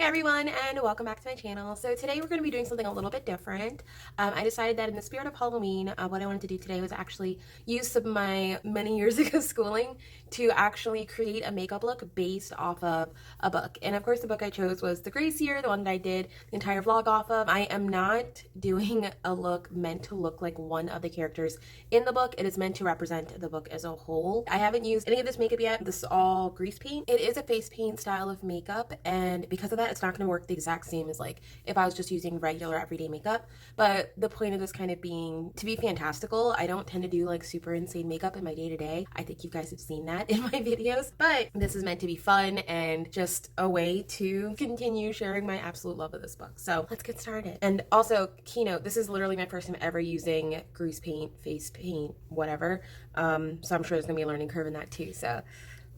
everyone, and welcome back to my channel. So today we're going to be doing something a little bit different. I decided that in the spirit of Halloween, what I wanted to do today was actually use some of my many years of schooling to actually create a makeup look based off of a book. And of course the book I chose was The Grace Year, the one that I did the entire vlog off of. I am not doing a look meant to look like one of the characters in the book. It is meant to represent the book as a whole. I haven't used any of this makeup yet. This is all grease paint. It is a face paint style of makeup, and because of that, it's not going to work the exact same as like if I was just using regular everyday makeup. But the point of this kind of being to be fantastical. I don't tend to do like super insane makeup in my day-to-day. I think you guys have seen that in my videos, but this is meant to be fun and just a way to continue sharing my absolute love of this book. So let's get started. And also, keynote, this is literally my first time ever using grease paint, face paint, whatever. So I'm sure there's gonna be a learning curve in that too. So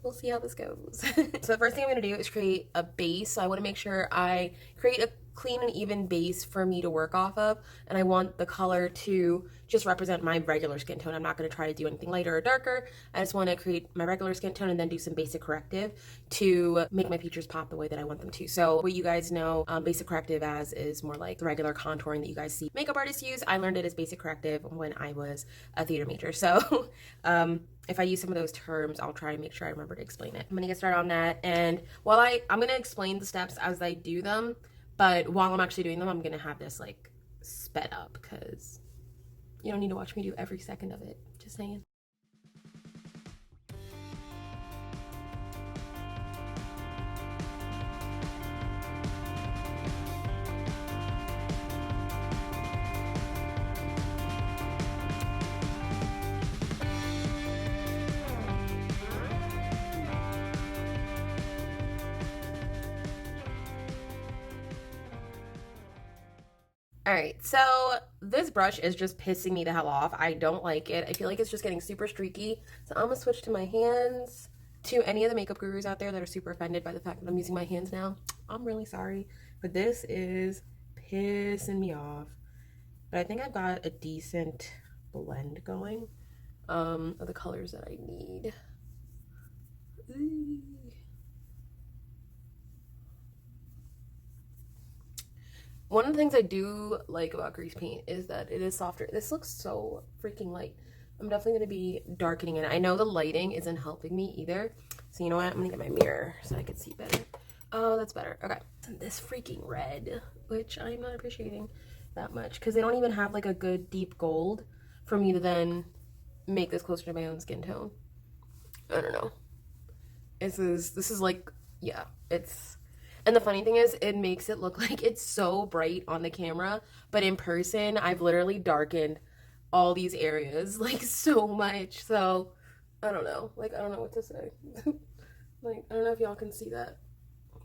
we'll see how this goes. So the first thing I'm going to do is create a base. So I want to make sure I create a clean and even base for me to work off of. And I want the color to just represent my regular skin tone. I'm not going to try to do anything lighter or darker. I just want to create my regular skin tone and then do some basic corrective to make my features pop the way that I want them to. So what you guys know basic corrective as is more like the regular contouring that you guys see makeup artists use. I learned it as basic corrective when I was a theater major. So if I use some of those terms, I'll try and make sure I remember to explain it. I'm gonna get started on that, and while I'm gonna explain the steps as I do them, but while I'm actually doing them, I'm gonna have this like sped up because you don't need to watch me do every second of it. Just saying. Alright, so this brush is just pissing me the hell off. I don't like it. I feel like it's just getting super streaky. So I'm gonna switch to my hands. To any of the makeup gurus out there that are super offended by the fact that I'm using my hands now, I'm really sorry. But this is pissing me off. But I think I've got a decent blend going of the colors that I need. Ooh. One of the things I do like about grease paint is that it is softer. This looks so freaking light. I'm definitely going to be darkening it. I know the lighting isn't helping me either. So you know what? I'm going to get my mirror so I can see better. Oh, that's better. Okay. And this freaking red, which I'm not appreciating that much because they don't even have like a good deep gold for me to then make this closer to my own skin tone. I don't know. This is like, yeah, it's... And the funny thing is, it makes it look like it's so bright on the camera, but in person, I've literally darkened all these areas, like, so much. So, I don't know. Like, I don't know what to say. Like, I don't know if y'all can see that.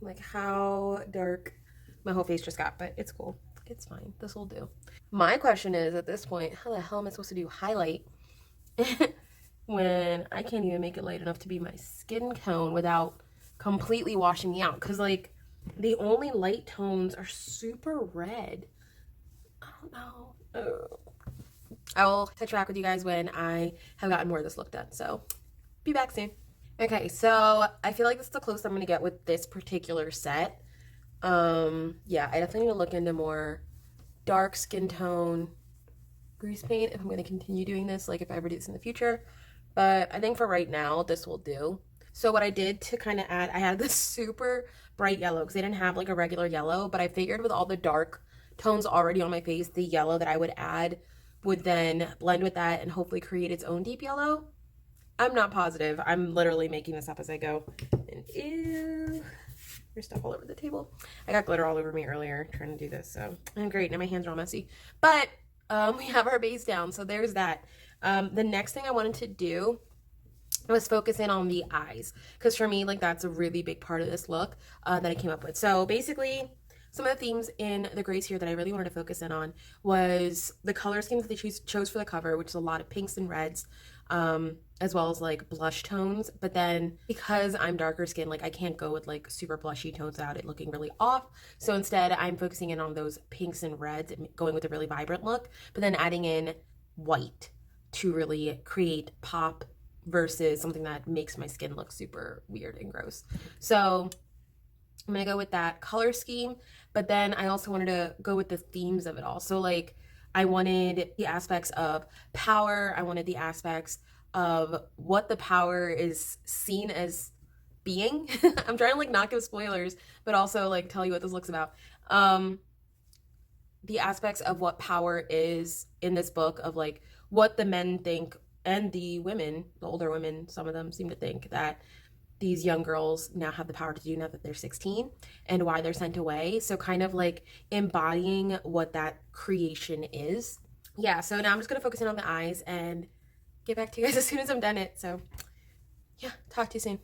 Like, how dark my whole face just got, but it's cool. It's fine. This will do. My question is, at this point, how the hell am I supposed to do highlight when I can't even make it light enough to be my skin tone without completely washing me out? Because, like, the only light tones are super red. I don't know. Oh. I will touch back with you guys when I have gotten more of this look done. So, be back soon. Okay, so I feel like this is the closest I'm going to get with this particular set. Yeah, I definitely need to look into more dark skin tone grease paint if I'm going to continue doing this, like if I ever do this in the future. But I think for right now, this will do. So what I did to kind of add, I had this super bright yellow because they didn't have like a regular yellow, but I figured with all the dark tones already on my face, the yellow that I would add would then blend with that and hopefully create its own deep yellow. I'm not positive. I'm literally making this up as I go. And ew, there's stuff all over the table. I got glitter all over me earlier trying to do this, so I'm great. Now my hands are all messy. But we have our base down, so there's that. The next thing I wanted to do was focus in on the eyes, because for me, like, that's a really big part of this look that I came up with. So basically, some of the themes in The Grace here that I really wanted to focus in on was the color schemes that they chose for the cover, which is a lot of pinks and reds, as well as like blush tones. But then because I'm darker skin, like I can't go with like super blushy tones without it looking really off. So instead I'm focusing in on those pinks and reds and going with a really vibrant look, but then adding in white to really create pop versus something that makes my skin look super weird and gross. So I'm gonna go with that color scheme, but then I also wanted to go with the themes of it all. So like I wanted the aspects of power, I wanted the aspects of what the power is seen as being. I'm trying to like not give spoilers, but also like tell you what this looks about. The aspects of what power is in this book, of like what the men think and the women, the older women, some of them seem to think that these young girls now have the power to do now that they're 16, and why they're sent away. So kind of like embodying what that creation is. Yeah, so now I'm just gonna focus in on the eyes and get back to you guys as soon as I'm done it. So yeah, talk to you soon.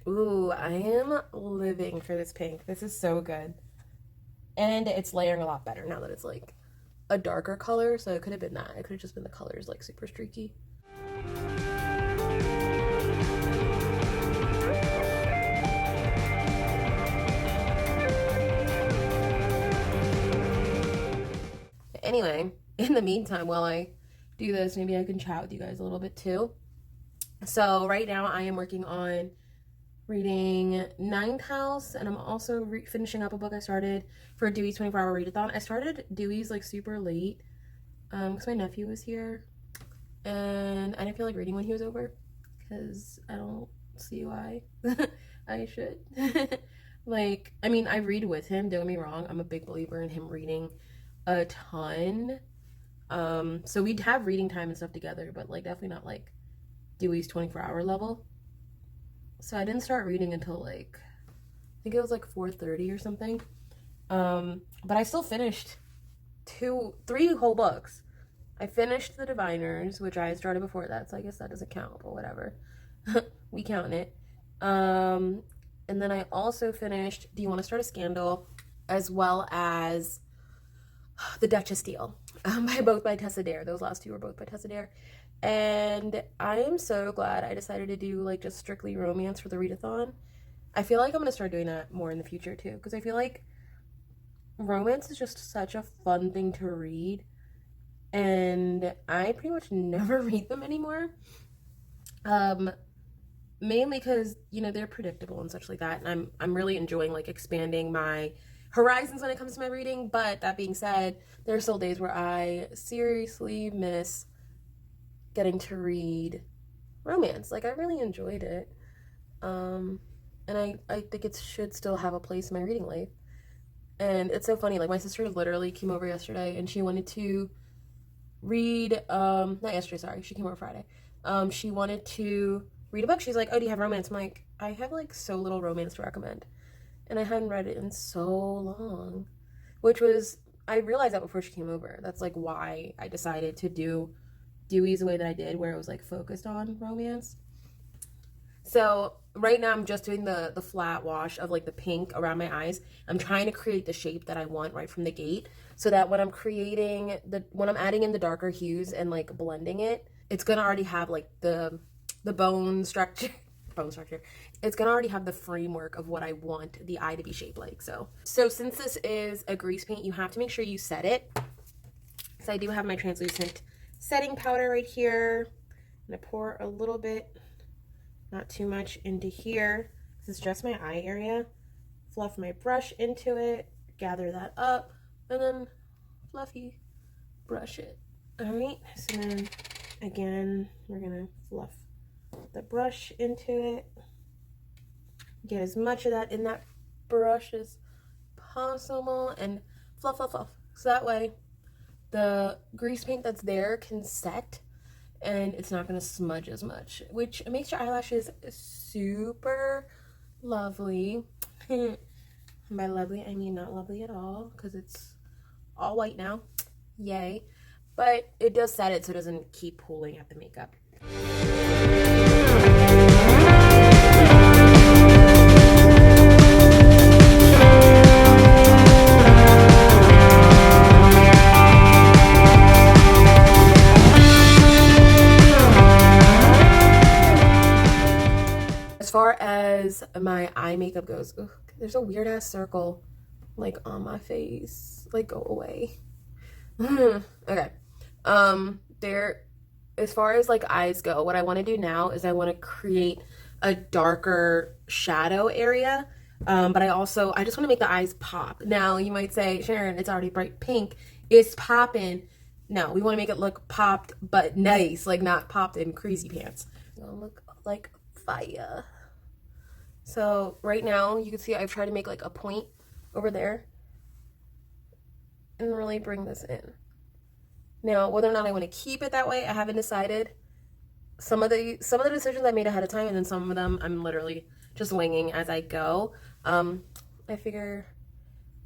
Ooh, I am living for this pink. This is so good. And it's layering a lot better now that it's like a darker color. So it could have been that. It could have just been the colors like super streaky. Anyway, in the meantime, while I do this, maybe I can chat with you guys a little bit too. So right now I am working on reading Ninth House, and I'm also finishing up a book I started for Dewey's 24-hour readathon. I started Dewey's like super late because my nephew was here, and I didn't feel like reading when he was over because I don't see why I should. Like, I mean, I read with him, don't get me wrong. I'm a big believer in him reading a ton. So we'd have reading time and stuff together, but like definitely not like Dewey's 24-hour level. So I didn't start reading until like, I think it was like 4:30 or something. But I still finished 3 whole books. I finished The Diviners, which I had started before that, so I guess that doesn't count, but whatever. We count it. And then I also finished Do You Want to Start a Scandal, as well as The Duchess Deal, by Tessa Dare. Those last 2 were both by Tessa Dare. And I am so glad I decided to do like just strictly romance for the readathon. I feel like I'm going to start doing that more in the future too, because I feel like romance is just such a fun thing to read, and I pretty much never read them anymore. Mainly because, you know, they're predictable and such like that, and I'm really enjoying like expanding my horizons when it comes to my reading. But that being said, there are still days where I seriously miss getting to read romance. Like, I really enjoyed it. And I think it should still have a place in my reading life. And it's so funny, like my sister literally came over yesterday and she wanted to read, not yesterday, sorry, she came over Friday. She wanted to read a book. She's like, oh, do you have romance? I'm like, I have like so little romance to recommend. And I hadn't read it in so long, which was, I realized that before she came over. That's like why I decided to do Dewey's the way that I did, where it was like focused on romance. So right now I'm just doing the flat wash of like the pink around my eyes. I'm trying to create the shape that I want right from the gate, so that when I'm adding in the darker hues and like blending it, it's gonna already have like the bone structure. It's gonna already have the framework of what I want the eye to be shaped like. So since this is a grease paint, you have to make sure you set it. So I do have my translucent setting powder right here. I'm gonna pour a little bit, not too much, into here. This is just my eye area. Fluff my brush into it, gather that up, and then fluffy brush it. All right, so then again, we're gonna fluff the brush into it. Get as much of that in that brush as possible and fluff, fluff, fluff. So that way the grease paint that's there can set and it's not going to smudge as much, which makes your eyelashes super lovely. And by lovely, I mean not lovely at all, because it's all white now. Yay. But it does set it so it doesn't keep pulling at the makeup. As far as my eye makeup goes, ugh, there's a weird ass circle like on my face. Like, go away. Okay. There, as far as like eyes go, what I want to do now is I want to create a darker shadow area. But I just want to make the eyes pop. Now you might say, Sharon, it's already bright pink. It's popping. No, we want to make it look popped, but nice, like not popped in crazy pants. It'll look like fire. So right now you can see I've tried to make like a point over there and really bring this in. Now, whether or not I want to keep it that way, I haven't decided. Some of the decisions I made ahead of time, and then some of them I'm literally just winging as I go. I figure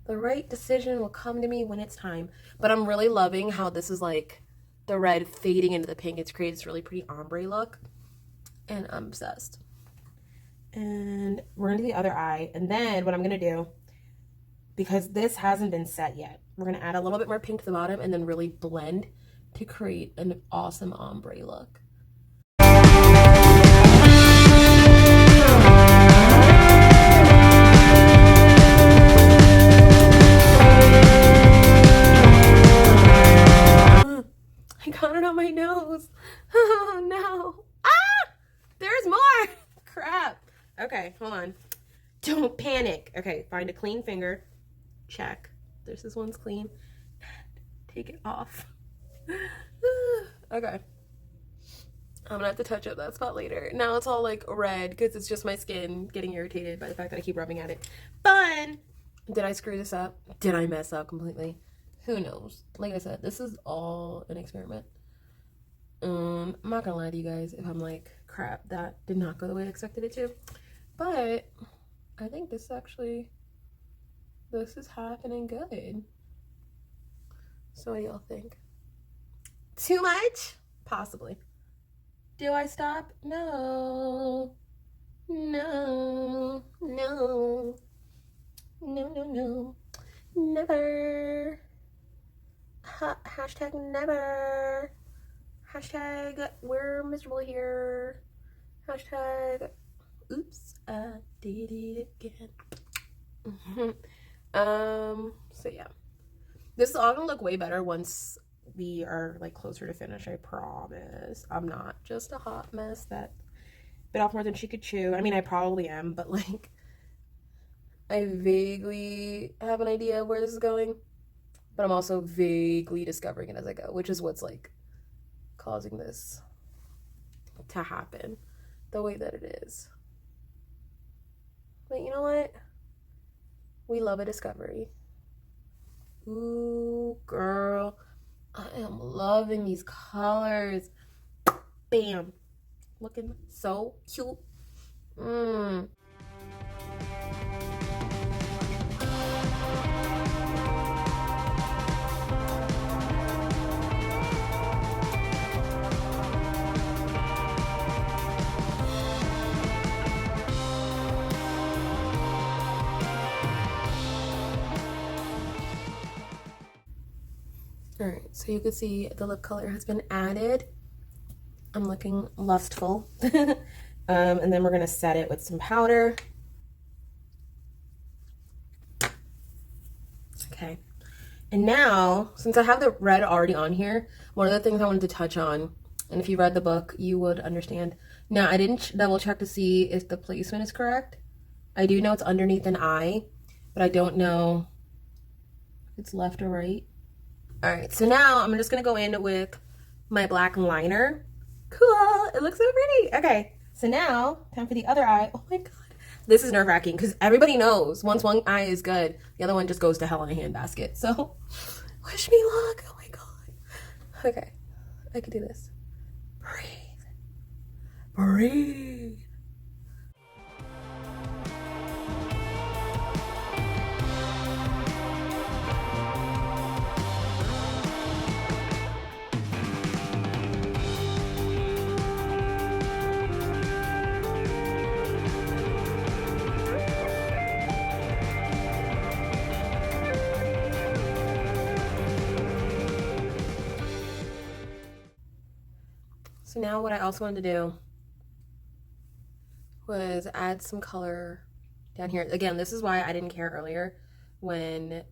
the right decision will come to me when it's time. But I'm really loving how this is like the red fading into the pink. It's created this really pretty ombre look, and I'm obsessed. And we're gonna do the other eye, and then what I'm gonna do, because this hasn't been set yet, we're gonna add a little bit more pink to the bottom and then really blend to create an awesome ombre look. I got it on my nose. Oh no. Ah! There's more. Crap. Okay, hold on. Don't panic. Okay, find a clean finger. Check. This one's clean. Take it off. Okay. I'm gonna have to touch up that spot later. Now it's all like red because it's just my skin getting irritated by the fact that I keep rubbing at it. Fun! Did I screw this up? Did I mess up completely? Who knows? Like I said, this is all an experiment. I'm not gonna lie to you guys if I'm like, crap, that did not go the way I expected it to. But I think this is happening good. So what do y'all think? Too much? Possibly. Do I stop? No. No. No. No, no, no. Never. Hashtag never. Hashtag we're miserable here. Hashtag oops, I did it again. So yeah. This is all gonna look way better once we are like closer to finish, I promise. I'm not just a hot mess that bit off more than she could chew. I mean, I probably am, but like I vaguely have an idea of where this is going, but I'm also vaguely discovering it as I go, which is what's like causing this to happen the way that it is. But you know what? We love a discovery. Ooh, girl. I am loving these colors. Bam. Looking so cute. Alright, so you can see the lip color has been added. I'm looking lustful. And then we're going to set it with some powder. Okay. And now, since I have the red already on here, one of the things I wanted to touch on, and if you read the book, you would understand. Now, I didn't double check to see if the placement is correct. I do know it's underneath an eye, but I don't know if it's left or right. All right, so now I'm just gonna go in with my black liner. Cool, it looks so pretty. Okay, so now time for the other eye. Oh my God, this is nerve-wracking because everybody knows once one eye is good, the other one just goes to hell in a handbasket. So wish me luck. Oh my God. Okay, I can do this. Breathe, breathe. So now what I also wanted to do was add some color down here. Again, this is why I didn't care earlier when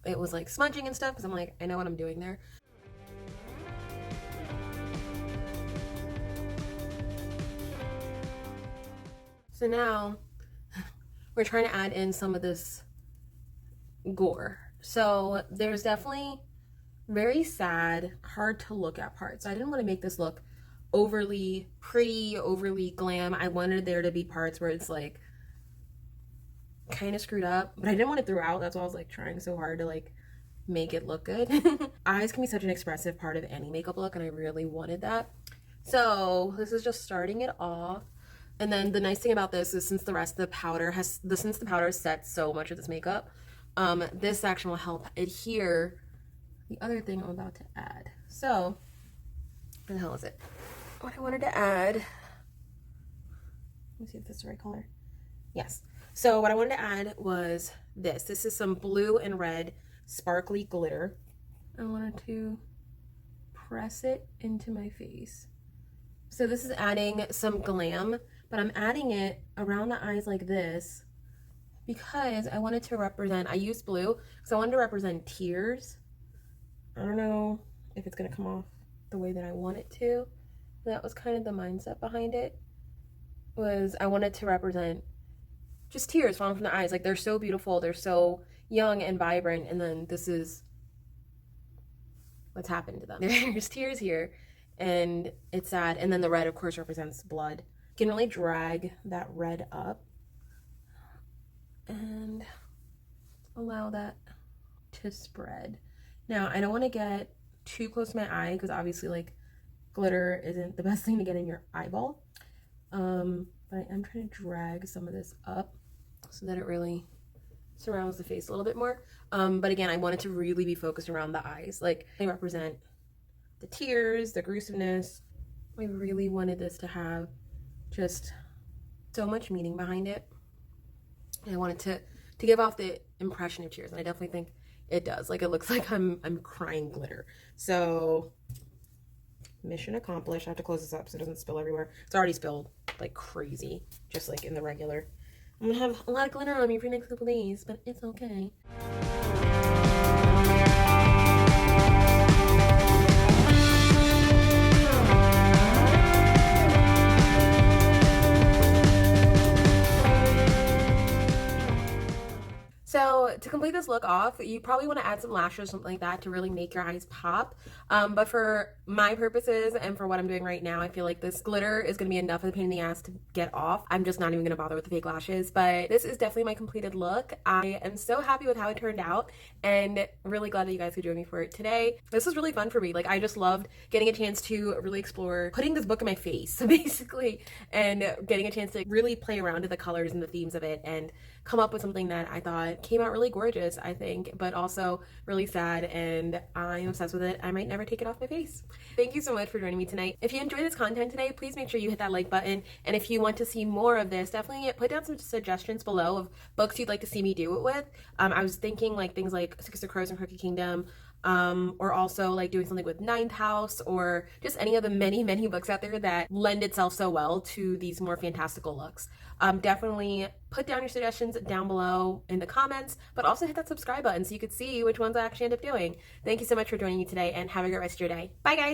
it was like smudging and stuff, because I'm like, I know what I'm doing there. So now we're trying to add in some of this gore. So there's definitely very sad, hard to look at parts. I didn't want to make this look overly pretty, overly glam. I wanted there to be parts where it's like kind of screwed up, but I didn't want it throughout. That's why I was like trying so hard to like make it look good. Eyes can be such an expressive part of any makeup look, and I really wanted that. So this is just starting it off. And then the nice thing about this is since the powder has set so much of this makeup, this section will help adhere the other thing I'm about to add. So, where the hell is it? What I wanted to add, let me see if this is the right color. Yes. So what I wanted to add was this. This is some blue and red sparkly glitter. I wanted to press it into my face. So this is adding some glam, but I'm adding it around the eyes like this because I wanted to represent, I used blue because I wanted to represent tears. I don't know if it's going to come off the way that I want it to. That was kind of the mindset behind it, was I wanted to represent just tears falling from the eyes. Like, they're so beautiful, they're so young and vibrant, and then this is what's happened to them. There's tears here, and it's sad. And then the red, of course, represents blood. You can really drag that red up and allow that to spread. Now, I don't want to get too close to my eye because obviously, like, glitter isn't the best thing to get in your eyeball. But I am trying to drag some of this up so that it really surrounds the face a little bit more. But again, I want it to really be focused around the eyes. Like, they represent the tears, the gruesomeness. I really wanted this to have just so much meaning behind it. And I wanted to give off the impression of tears, and I definitely think it does. Like, it looks like I'm crying glitter. So mission accomplished. I have to close this up so it doesn't spill everywhere. It's already spilled like crazy, just like in the regular. I'm gonna have a lot of glitter on me for the next couple days, but it's okay. So to complete this look off, you probably want to add some lashes or something like that to really make your eyes pop. But for my purposes and for what I'm doing right now, I feel like this glitter is going to be enough of a pain in the ass to get off. I'm just not even going to bother with the fake lashes. But this is definitely my completed look. I am so happy with how it turned out and really glad that you guys could join me for it today. This was really fun for me. Like, I just loved getting a chance to really explore putting this book in my face, basically, and getting a chance to really play around with the colors and the themes of it and come up with something that I thought came out really gorgeous, I think, but also really sad, and I'm obsessed with it. I might never take it off my face. Thank you so much for joining me tonight. If you enjoyed this content today, please make sure you hit that like button, and if you want to see more of this, definitely put down some suggestions below of books you'd like to see me do it with. I was thinking like things like Six of Crows and Crooked Kingdom, or also like doing something with Ninth House, or just any of the many books out there that lend itself so well to these more fantastical looks. Definitely put down your suggestions down below in the comments, but also hit that subscribe button so you could see which ones I actually end up doing. Thank you so much for joining me today, and have a great rest of your day. Bye, guys!